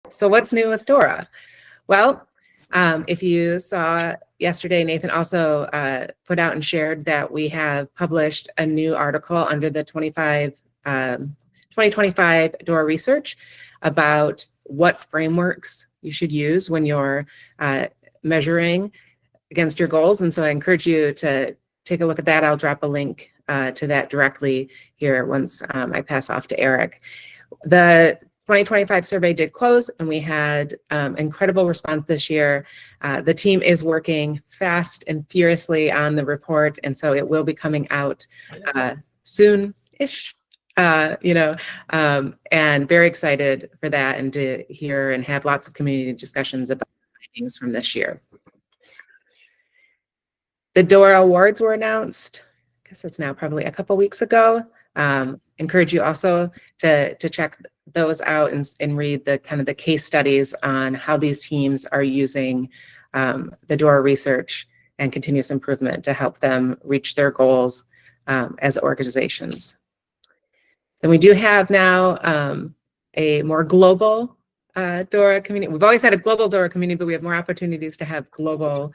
So what's new with DORA? Well, if you saw yesterday, Nathan also put out and shared that we have published a new article under the 2025 DORA research about what frameworks you should use when you're measuring against your goals. And so I encourage you to take a look at that. I'll drop a link to that directly here once I pass off to Eric. The 2025 survey did close, and we had incredible response this year. The team is working fast and furiously on the report, and so it will be coming out soon-ish, and very excited for that and to hear and have lots of community discussions about findings from this year. The DORA awards were announced. I guess it's now probably a couple weeks ago. Encourage you also to check those out and read the kind of the case studies on how these teams are using the DORA research and continuous improvement to help them reach their goals as organizations. Then we do have now a more global DORA community. We've always had a global DORA community, but we have more opportunities to have global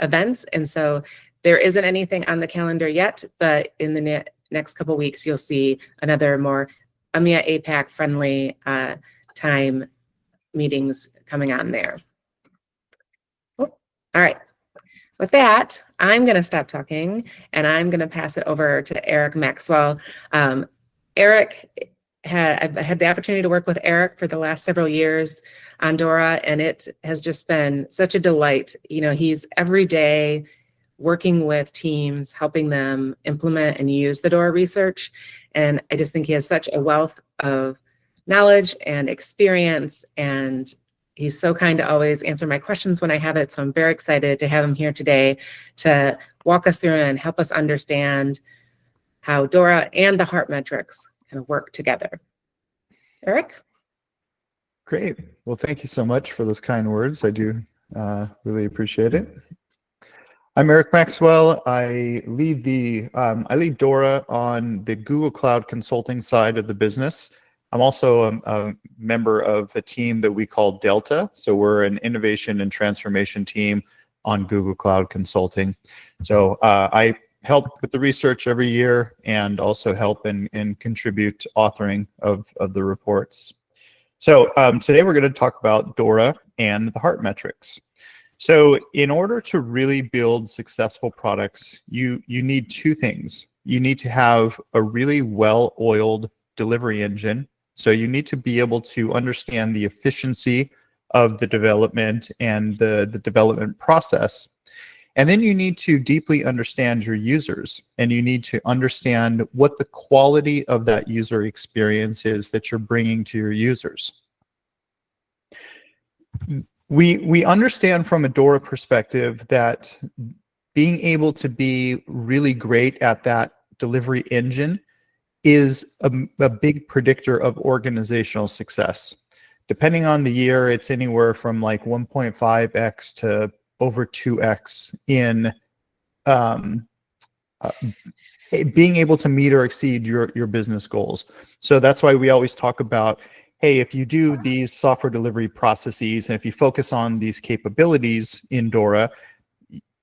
events. And so there isn't anything on the calendar yet, but in the next couple of weeks, you'll see another more EMEA APAC friendly time meetings coming on there. Oh, all right. With that, I'm going to stop talking and I'm going to pass it over to Eric Maxwell. Eric, I've had the opportunity to work with Eric for the last several years on DORA, and it has just been such a delight. You know, he's every day working with teams, helping them implement and use the DORA research. And I just think he has such a wealth of knowledge and experience, and he's so kind to always answer my questions when I have it. So I'm very excited to have him here today to walk us through and help us understand how DORA and the H.E.A.R.T metrics kind of work together. Eric? Great. Well, thank you so much for those kind words. I do really appreciate it. I'm Eric Maxwell. I lead DORA on the Google Cloud consulting side of the business. I'm also a member of a team that we call Delta. So we're an innovation and transformation team on Google Cloud Consulting. So I help with the research every year and also help and contribute to authoring of the reports. So today we're going to talk about DORA and the H.E.A.R.T metrics. So in order to really build successful products, you need two things. You need to have a really well-oiled delivery engine. So you need to be able to understand the efficiency of the development and the development process. And then you need to deeply understand your users, and you need to understand what the quality of that user experience is that you're bringing to your users. We understand from a DORA perspective that being able to be really great at that delivery engine is a big predictor of organizational success. Depending on the year, it's anywhere from like 1.5x to over 2x in being able to meet or exceed your business goals. So that's why we always talk about, hey, if you do these software delivery processes and if you focus on these capabilities in DORA,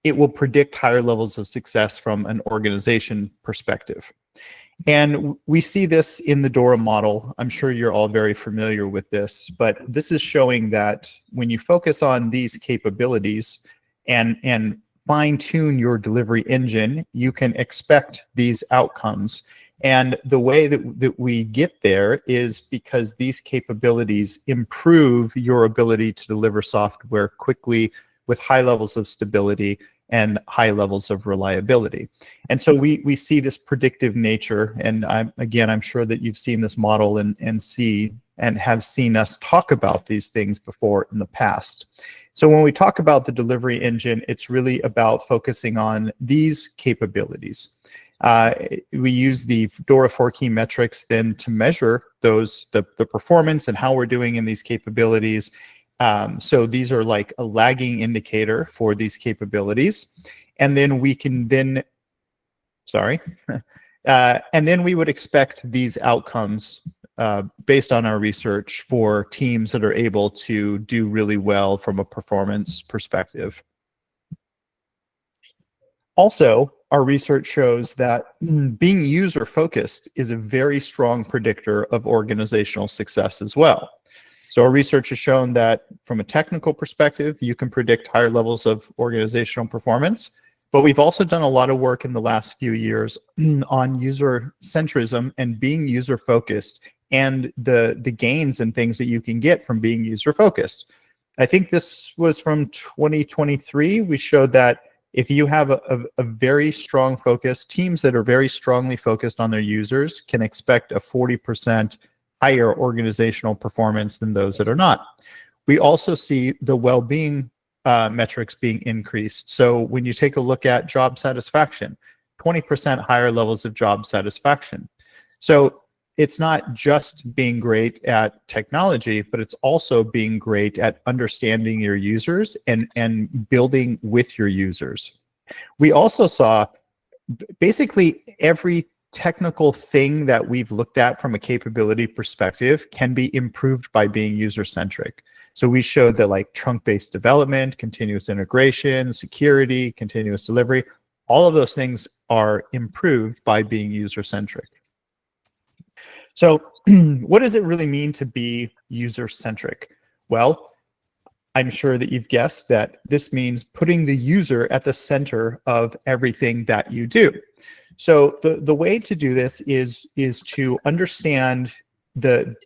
it will predict higher levels of success from an organization perspective. And we see this in the DORA model. I'm sure you're all very familiar with this, but this is showing that when you focus on these capabilities and fine-tune your delivery engine, you can expect these outcomes. And the way that we get there is because these capabilities improve your ability to deliver software quickly with high levels of stability and high levels of reliability. And so we see this predictive nature, and I'm sure that you've seen this model and have seen us talk about these things before in the past. So when we talk about the delivery engine, it's really about focusing on these capabilities. We use the DORA 4 key metrics then to measure the performance and how we're doing in these capabilities. So these are like a lagging indicator for these capabilities. And then we can and then we would expect these outcomes based on our research, for teams that are able to do really well from a performance perspective. Also, our research shows that being user-focused is a very strong predictor of organizational success as well. So our research has shown that from a technical perspective, you can predict higher levels of organizational performance, but we've also done a lot of work in the last few years on user centrism and being user-focused and the gains and things that you can get from being user-focused. I think this was from 2023. We showed that if you have a very strong focus, teams that are very strongly focused on their users can expect a 40% higher organizational performance than those that are not. We also see the well-being metrics being increased. So when you take a look at job satisfaction, 20% higher levels of job satisfaction. So it's not just being great at technology, but it's also being great at understanding your users and building with your users. We also saw basically every technical thing that we've looked at from a capability perspective can be improved by being user-centric. So we showed that like trunk-based development, continuous integration, security, continuous delivery, all of those things are improved by being user-centric. So what does it really mean to be user-centric? Well, I'm sure that you've guessed that this means putting the user at the center of everything that you do. So the way to do this is to understand the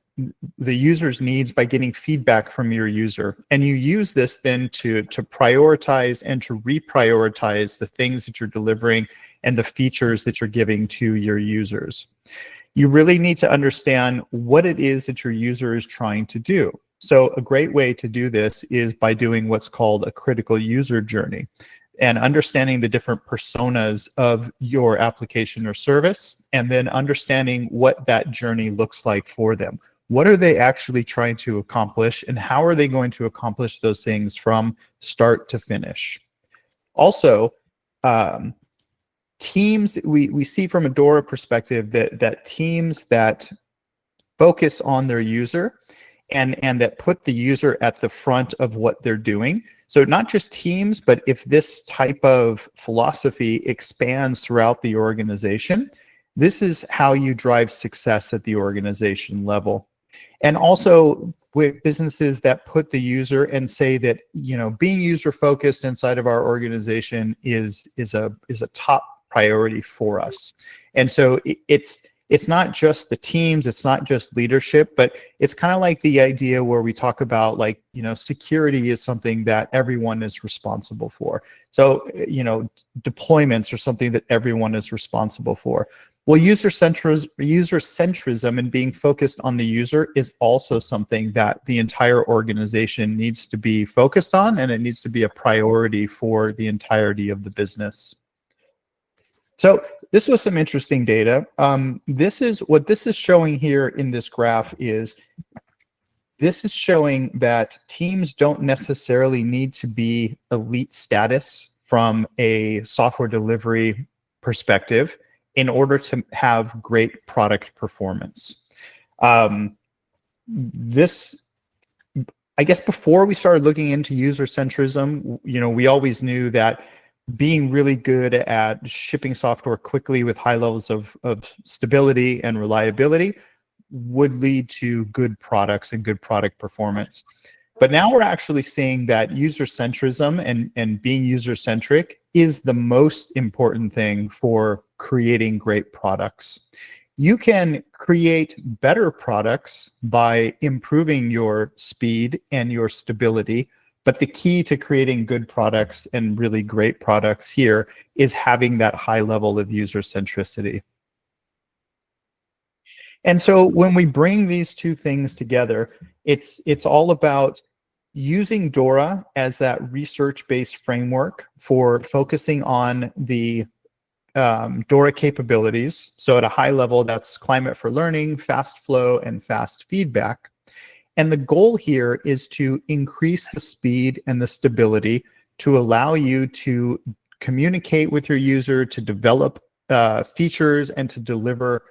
user's needs by getting feedback from your user. And you use this then to prioritize and to reprioritize the things that you're delivering and the features that you're giving to your users. You really need to understand what it is that your user is trying to do. So a great way to do this is by doing what's called a critical user journey and understanding the different personas of your application or service, and then understanding what that journey looks like for them. What are they actually trying to accomplish, and how are they going to accomplish those things from start to finish? Also, teams, we see from a DORA perspective that teams that focus on their user and that put the user at the front of what they're doing. So not just teams, but if this type of philosophy expands throughout the organization, this is how you drive success at the organization level. And also with businesses that put the user and say that, you know, being user focused inside of our organization is a top priority for us. And so it's not just the teams, it's not just leadership, but it's kind of like the idea where we talk about, like, you know, security is something that everyone is responsible for. So, you know, deployments are something that everyone is responsible for. Well, user-centrism and being focused on the user is also something that the entire organization needs to be focused on, and it needs to be a priority for the entirety of the business. So this was some interesting data. This is showing here in this graph is showing that teams don't necessarily need to be elite status from a software delivery perspective in order to have great product performance. I guess before we started looking into user centrism, you know, we always knew that being really good at shipping software quickly with high levels of stability and reliability would lead to good products and good product performance. But now we're actually seeing that user-centrism and being user-centric is the most important thing for creating great products. You can create better products by improving your speed and your stability, but the key to creating good products and really great products here is having that high level of user centricity. And so when we bring these two things together, it's all about using DORA as that research-based framework for focusing on the DORA capabilities. So at a high level, that's climate for learning, fast flow, and fast feedback. And the goal here is to increase the speed and the stability to allow you to communicate with your user, to develop features, and to deliver,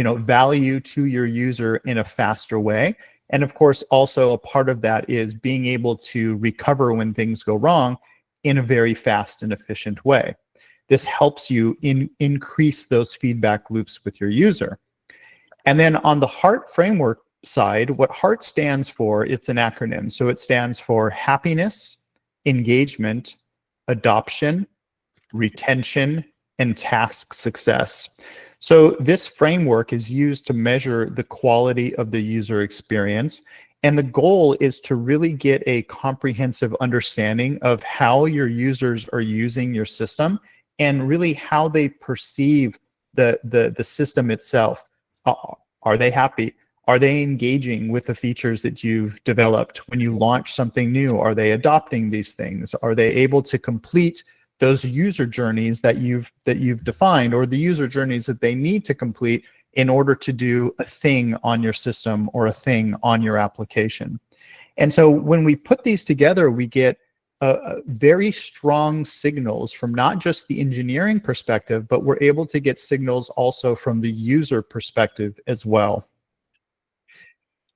value to your user in a faster way. And of course, also a part of that is being able to recover when things go wrong in a very fast and efficient way. This helps you increase those feedback loops with your user. And then on the H.E.A.R.T framework side, what H.E.A.R.T stands for, it's an acronym. So it stands for happiness, engagement, adoption, retention, and task success. So this framework is used to measure the quality of the user experience. And the goal is to really get a comprehensive understanding of how your users are using your system and really how they perceive the system itself. Are they happy? Are they engaging with the features that you've developed? When you launch something new, are they adopting these things? Are they able to complete those user journeys that you've defined, or the user journeys that they need to complete in order to do a thing on your system or a thing on your application? And so when we put these together, we get very strong signals from not just the engineering perspective, but we're able to get signals also from the user perspective as well.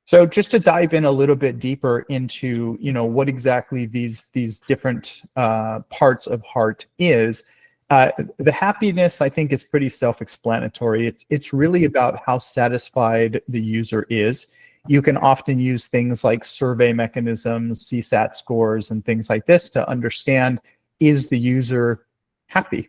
So just to dive in a little bit deeper into, what exactly these different parts of H.E.A.R.T is, the happiness, I think, is pretty self-explanatory. It's really about how satisfied the user is. You can often use things like survey mechanisms, CSAT scores, and things like this to understand, is the user happy?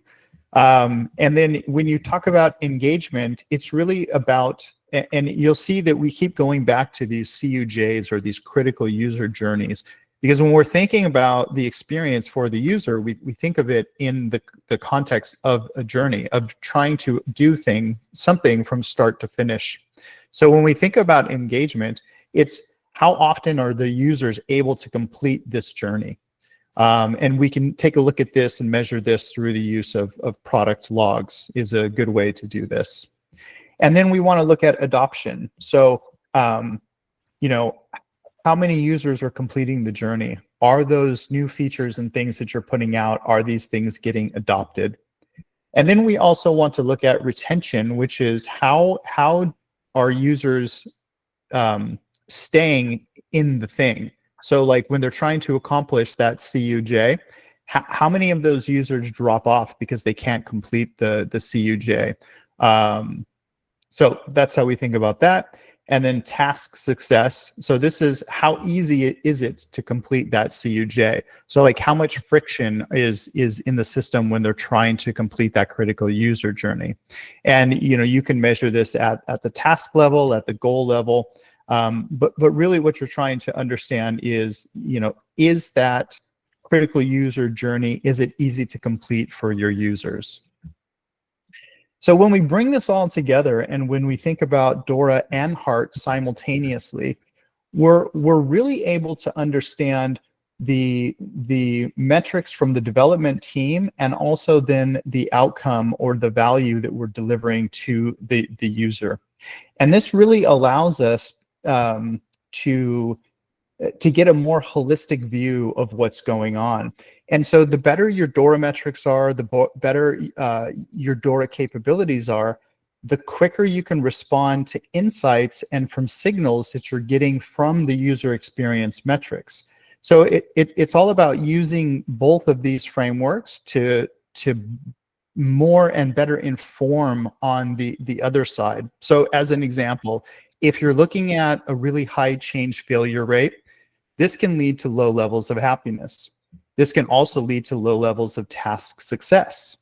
And then when you talk about engagement, it's really about, and you'll see that we keep going back to these CUJs, or these critical user journeys, because when we're thinking about the experience for the user, we think of it in the context of a journey, of trying to do something from start to finish. So when we think about engagement, it's how often are the users able to complete this journey? And we can take a look at this and measure this through the use of product logs is a good way to do this. And then we want to look at adoption. So, how many users are completing the journey? Are those new features and things that you're putting out, are these things getting adopted? And then we also want to look at retention, which is how are users staying in the thing? So like when they're trying to accomplish that CUJ, how many of those users drop off because they can't complete the CUJ? So that's how we think about that. And then task success. So this is how easy is it to complete that CUJ? So like how much friction is in the system when they're trying to complete that critical user journey? And you can measure this at the task level, at the goal level. But really what you're trying to understand is, is that critical user journey, is it easy to complete for your users? So when we bring this all together, and when we think about DORA and H.E.A.R.T simultaneously, we're really able to understand the metrics from the development team, and also then the outcome or the value that we're delivering to the user. And this really allows us to get a more holistic view of what's going on. And so the better your DORA metrics are, the better your DORA capabilities are, the quicker you can respond to insights and from signals that you're getting from the user experience metrics. So it's all about using both of these frameworks to more and better inform on the other side. So as an example, if you're looking at a really high change failure rate, this can lead to low levels of happiness. This can also lead to low levels of task success.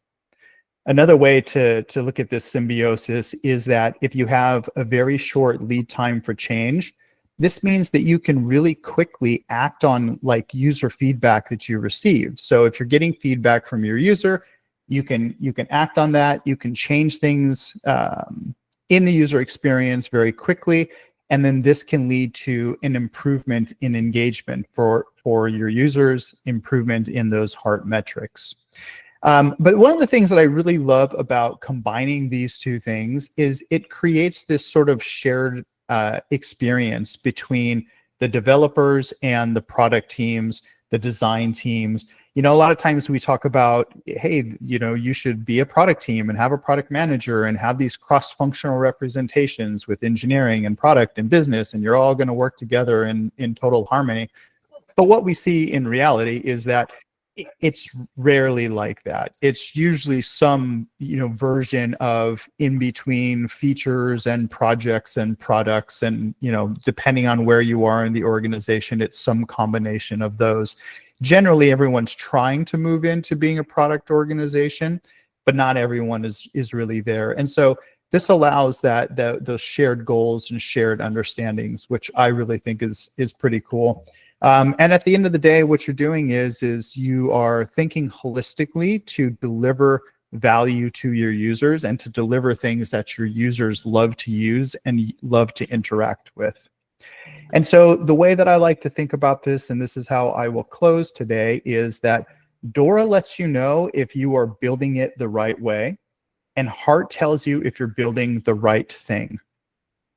Another way to look at this symbiosis is that if you have a very short lead time for change, this means that you can really quickly act on like user feedback that you received. So if you're getting feedback from your user, you can act on that. You can change things in the user experience very quickly. And then this can lead to an improvement in engagement for your users, improvement in those H.E.A.R.T metrics. But one of the things that I really love about combining these two things is it creates this sort of shared experience between the developers and the product teams, the design teams. You know, a lot of times we talk about, hey, you know, you should be a product team and have a product manager and have these cross-functional representations with engineering and product and business, and you're all going to work together in total harmony. But what we see in reality is that it's rarely like that. It's usually some, you know, version of in between features and projects and products, and, you know, depending on where you are in the organization, it's some combination of those. Generally, everyone's trying to move into being a product organization, but not everyone is really there. And so this allows those shared goals and shared understandings, which I really think is pretty cool. And at the end of the day, what you're doing is you are thinking holistically to deliver value to your users and to deliver things that your users love to use and love to interact with. And so the way that I like to think about this, and this is how I will close today, is that DORA lets you know if you are building it the right way, and H.E.A.R.T tells you if you're building the right thing.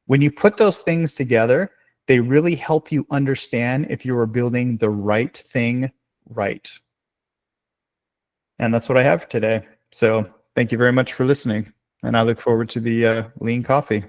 When you put those things together, they really help you understand if you are building the right thing right. And that's what I have for today. So thank you very much for listening. And I look forward to the lean coffee.